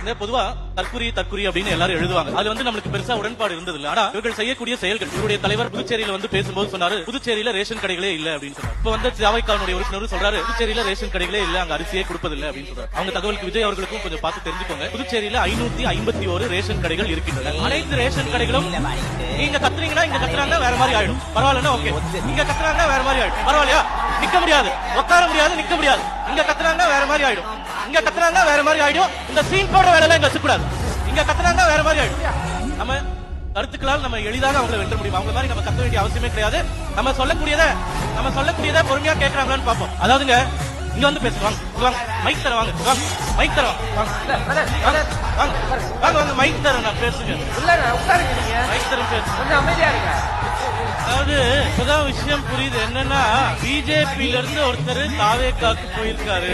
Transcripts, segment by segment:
இந்த பொதுவா தற்குறி அப்படின்னு எல்லாரும் எழுதுவாங்க. அது வந்து நம்மளுக்கு பெருசா உடன்பாடு இருந்தது இல்ல. ஆனா இவர்கள் செய்யக்கூடிய செயல்கள், இவருடைய தலைவர் புதுச்சேரியில வந்து பேசும்போது சொன்னாரு, புதுச்சேரியில ரேஷன் கடைகளே இல்ல அப்படின்னு சொன்னாரு. இப்ப வந்து ஜாவைக்கானுடைய உறுப்பினர் சொல்றாரு, புதுச்சேரியில ரேஷன் கடைகளே இல்ல, அங்க அரிசியே கொடுப்பதில்லை அப்படின்னு சொல்றாரு. அவங்க தகவலுக்கு விஜய் அவர்களுக்கும் கொஞ்சம் பார்த்து தெரிஞ்சுக்கோங்க. புதுச்சேரியில 551 ரேஷன் கடைகள் இருக்கின்றன. அனைத்து ரேஷன் கடைகளும் நீங்க கத்துறீங்கன்னா இங்க கத்துறாங்க வேற மாதிரி ஆயிடும். பரவாயில்லன்னா ஓகே. இங்க கத்துறாங்க வேற மாதிரி ஆயிடும். பரவாயில்லையா? நிக்க முடியாது, உட்கார முடியாது, நிக்க முடியாது. இங்க கத்துறாங்க வேற மாதிரி ஆயிடும். இங்க கத்துறாங்க வேற மாதிரி ஆயிடும். இந்த சீன் போட வேலை இங்க வச்சுக்கூடாது. இங்க கத்துறாங்க வேற மாதிரி ஆயிடும். நம்ம கருத்துக்களால் நம்ம எளிதாக அவங்களை வென்ற முடியும். அவங்க மாதிரி நம்ம கத்த வேண்டிய அவசியமே கிடையாது. நம்ம சொல்லக்கூடியதை பொறுமையா கேட்கறாங்கன்னு பார்ப்போம். அதாவதுங்க, இங்க வந்து பேசுவாங்க, மைக் தர வாங்க, மைக் தர வாங்க, மைக் தர நான் பேசுங்க, மைக் தர பேசுங்க, அமைதியா இருங்க. அதாவது இப்பதான் விஷயம் புரியுது. என்னன்னா, பிஜேபியில இருந்து ஒருத்தர் தாவேக்காக்கு போயிருக்காரு.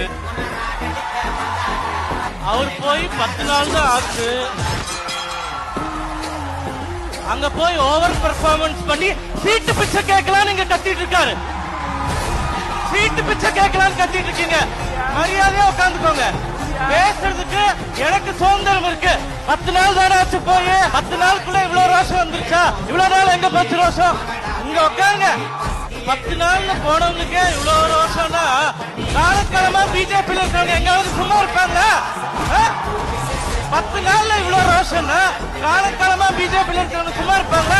அவர் போய் 10 நாள் தான் ஆச்சு. அங்க போய் ஓவர் பெர்ஃபார்மன்ஸ் பண்ணி சீட்டு பிச்சை கேட்கலாம் இங்க கத்திட்டு இருக்காரு. சீட்டு பிச்சை கேட்கலாம் கத்திட்டு இருக்கீங்க. மரியாதையா உட்காந்துக்கோங்க. பேசுறதுக்கு எனக்கு சுதந்திரம் இருக்கு. 10 நாள் தானே ஆச்சு போய். 10 நாளுக்குள்ள இவ்வளவு ரோஷம் வந்துருச்சா? இவ்வளவு நாள் எங்க போச்சு ரோஷம்? இங்க உட்காருங்க. 10 நாள்ல போனவங்களுக்கே இவ்வளவு ரோஷம்னா, காலக்காலமா பிஜேபியில இருக்கிறவங்க எங்காவது சும்மா இருப்பாங்க? 10 நாள்ல இவ்வளவு ரோஷம்னா, காலக்காலமா பிஜேபியில இருக்கிறவங்க சும்மா இருப்பாங்க?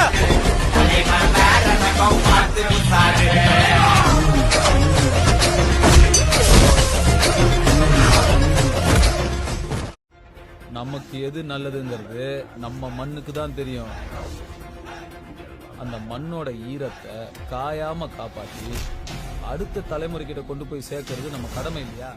நமக்கு எது நல்லதுங்கிறது நம்ம மண்ணுக்கு தான் தெரியும். அந்த மண்ணோட ஈரத்தை காயாம காப்பாற்றி அடுத்த தலைமுறை கிட்ட கொண்டு போய் சேர்க்கறது நம்ம கடமை இல்லையா?